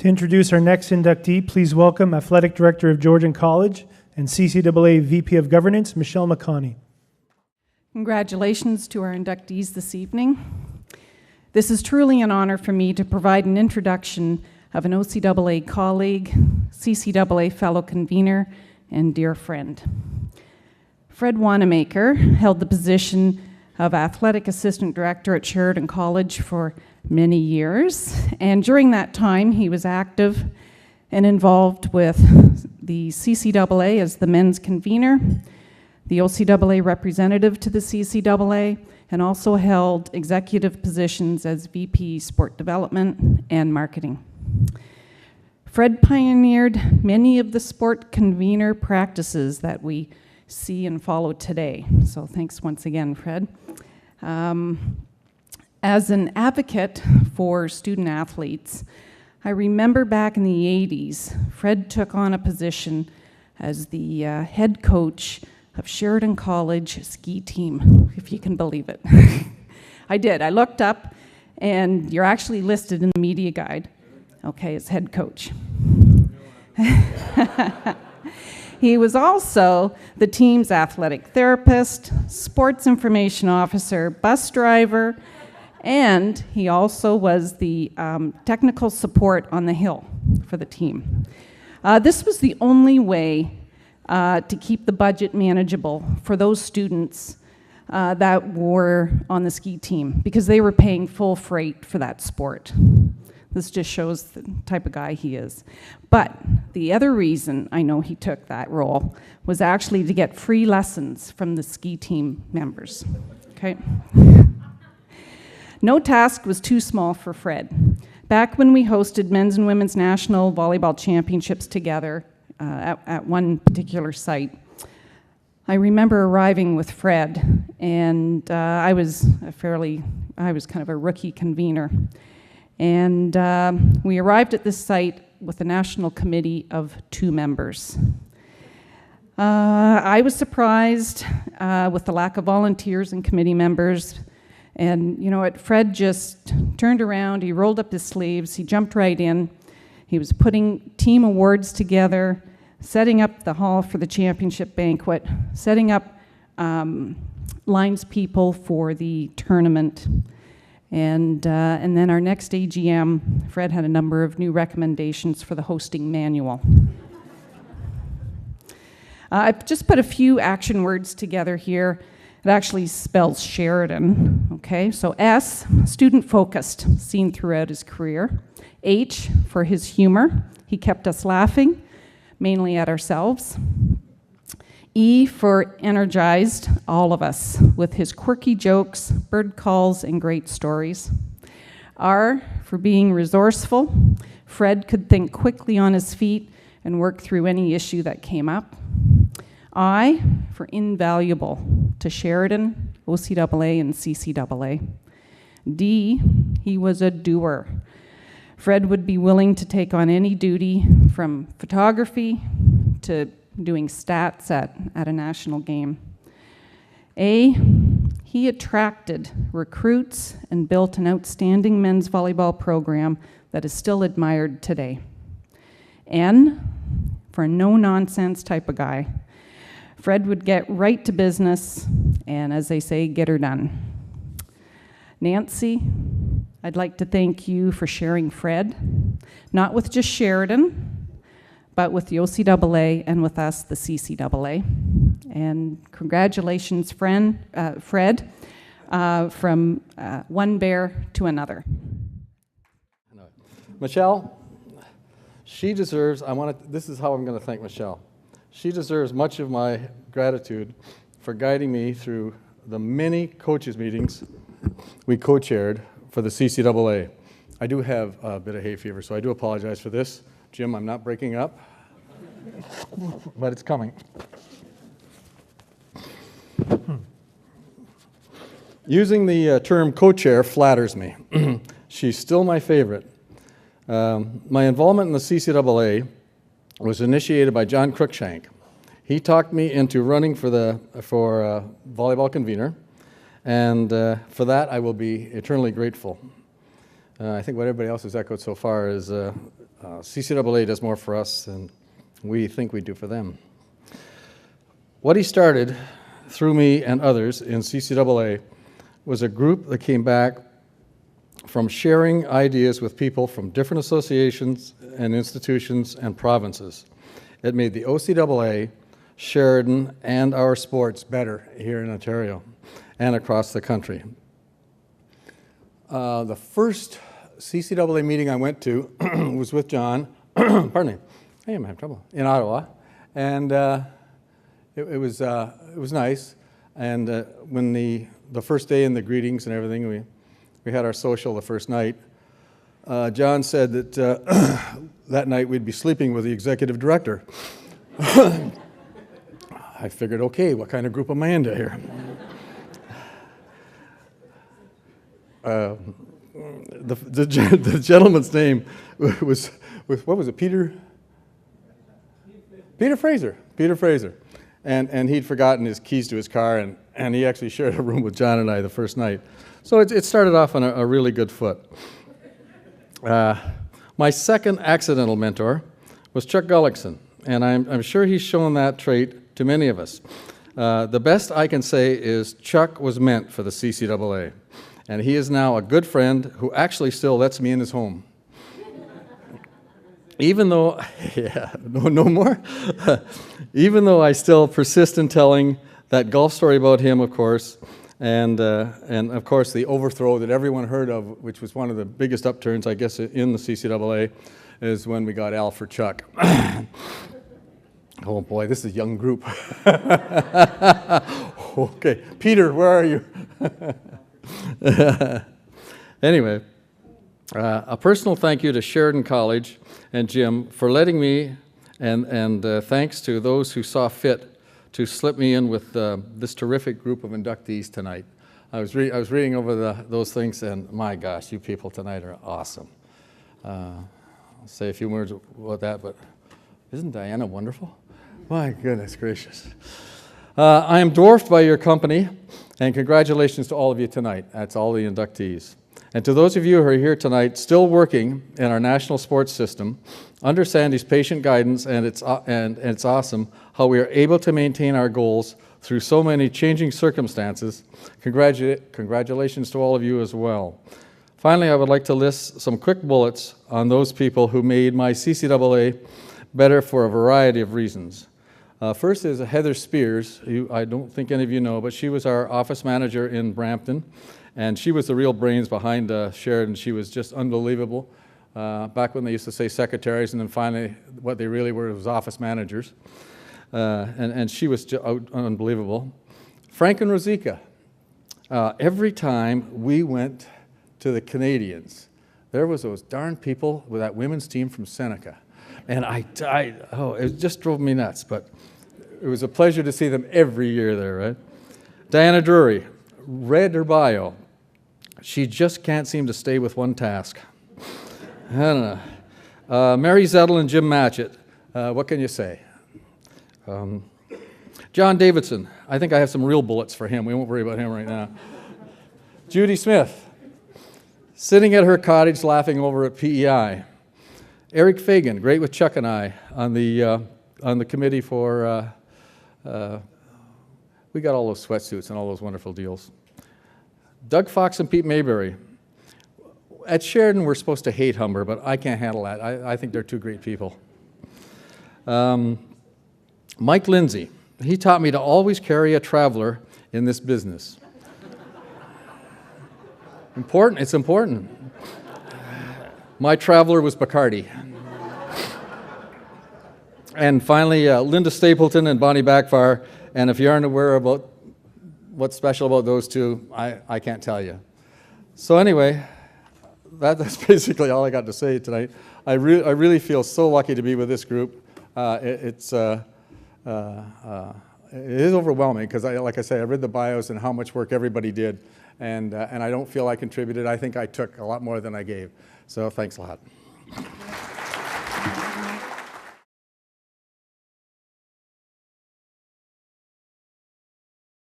To introduce our next inductee, please welcome Athletic Director of Georgian College and CCAA VP of Governance, Michelle McConney. Congratulations to our inductees this evening. This is truly an honor for me to provide an introduction of an OCAA colleague, CCAA fellow convener, and dear friend. Fred Wannamaker held the position of Athletic Assistant Director at Sheridan College for many years, and during that time he was active and involved with the CCAA as the men's convener, the OCAA representative to the CCAA, and also held executive positions as VP Sport Development and Marketing. Fred pioneered many of the sport convener practices that we see and follow today, so thanks once again, Fred. As an advocate for student athletes, I remember back in the 80s, Fred took on a position as the head coach of Sheridan College ski team, if you can believe it. I did. I looked up, and you're actually listed in the media guide, okay, as head coach. He was also the team's athletic therapist, sports information officer, bus driver, and he also was the technical support on the hill for the team. This was the only way to keep the budget manageable for those students that were on the ski team, because they were paying full freight for that sport. This just shows the type of guy he is. But the other reason I know he took that role was actually to get free lessons from the ski team members, okay? No task was too small for Fred. Back when we hosted men's and women's national volleyball championships together at one particular site, I remember arriving with Fred, and I was kind of a rookie convener. And we arrived at this site with a national committee of 2 members. I was surprised with the lack of volunteers and committee members. And you know what, Fred just turned around, he rolled up his sleeves, he jumped right in. He was putting team awards together, setting up the hall for the championship banquet, setting up lines people for the tournament. And then our next AGM, Fred had a number of new recommendations for the hosting manual. I've just put a few action words together here. It actually spells Sheridan, okay? So S, student-focused, seen throughout his career. H, for his humor. He kept us laughing, mainly at ourselves. E, for energized, all of us, with his quirky jokes, bird calls, and great stories. R, for being resourceful. Fred could think quickly on his feet and work through any issue that came up. I, for invaluable to Sheridan, OCAA, and CCAA. D, he was a doer. Fred would be willing to take on any duty, from photography to doing stats at a national game. A, he attracted recruits and built an outstanding men's volleyball program that is still admired today. N, for a no-nonsense type of guy. Fred would get right to business, and as they say, get her done. Nancy, I'd like to thank you for sharing Fred, not with just Sheridan, but with the OCAA and with us, the CCAA. And congratulations, Fred, from one bear to another. Michelle, she deserves, this is how I'm going to thank Michelle. She deserves much of my gratitude for guiding me through the many coaches meetings we co-chaired for the CCAA. I do have a bit of hay fever, so I do apologize for this. Jim, I'm not breaking up, but it's coming. Using the term co-chair flatters me. She's still my favorite. My involvement in the CCAA was initiated by John Cruikshank. He talked me into running for volleyball convener, and for that I will be eternally grateful. I think what everybody else has echoed so far is CCAA does more for us than we think we do for them. What he started through me and others in CCAA was a group that came back from sharing ideas with people from different associations and institutions and provinces. It made the OCAA, Sheridan, and our sports better here in Ontario and across the country. The first CCAA meeting I went to was with John, pardon me, hey, I'm having trouble, in Ottawa, and it was nice. And when the first day and the greetings and everything, we had our social the first night. John said that that night we'd be sleeping with the executive director. I figured, okay, what kind of group am I into here? The gentleman's name was what was it? Peter Fraser. Peter Fraser. And he'd forgotten his keys to his car, and he actually shared a room with John and I the first night. So it started off on a really good foot. My second accidental mentor was Chuck Gullickson, and I'm sure he's shown that trait to many of us. The best I can say is Chuck was meant for the CCAA, and he is now a good friend who actually still lets me in his home. Even though, yeah, no more? Even though I still persist in telling that golf story about him, of course, and of course the overthrow that everyone heard of, which was one of the biggest upturns, I guess, in the CCAA, is when we got Al for Chuck. Oh boy, this is a young group. Okay, Peter, where are you? Anyway, a personal thank you to Sheridan College and Jim for letting me, and thanks to those who saw fit to slip me in with this terrific group of inductees tonight. I was reading over those things, and my gosh, you people tonight are awesome. I'll say a few words about that, but isn't Diana wonderful? My goodness gracious. I am dwarfed by your company, and congratulations to all of you tonight. That's all the inductees. And to those of you who are here tonight still working in our national sports system, under Sandy's patient guidance, and it's awesome how we are able to maintain our goals through so many changing circumstances. Congratulations to all of you as well. Finally, I would like to list some quick bullets on those people who made my CCAA better for a variety of reasons. First is Heather Spears, who I don't think any of you know, but she was our office manager in Brampton. And she was the real brains behind Sheridan. She was just unbelievable. Back when they used to say secretaries, and then finally what they really were was office managers. And she was unbelievable. Frank and Rosika. Every time we went to the Canadians, there was those darn people with that women's team from Seneca. And I died. Oh, it just drove me nuts. But it was a pleasure to see them every year there, right? Diana Drury. Read her bio. She just can't seem to stay with one task. I don't know. Mary Zettel and Jim Matchett. What can you say? John Davidson. I think I have some real bullets for him. We won't worry about him right now. Judy Smith. Sitting at her cottage laughing over at PEI. Eric Fagan. Great with Chuck and I on the committee for... we got all those sweatsuits and all those wonderful deals. Doug Fox and Pete Mayberry. At Sheridan, we're supposed to hate Humber, but I can't handle that. I think they're two great people. Mike Lindsay. He taught me to always carry a traveler in this business. Important. It's important. My traveler was Bacardi. And finally, Linda Stapleton and Bonnie Backfire. And if you aren't aware about what's special about those two, I can't tell you. So anyway, that's basically all I got to say tonight. I really feel so lucky to be with this group. It is overwhelming because, like I say, I read the bios and how much work everybody did, and I don't feel I contributed. I think I took a lot more than I gave. So thanks a lot.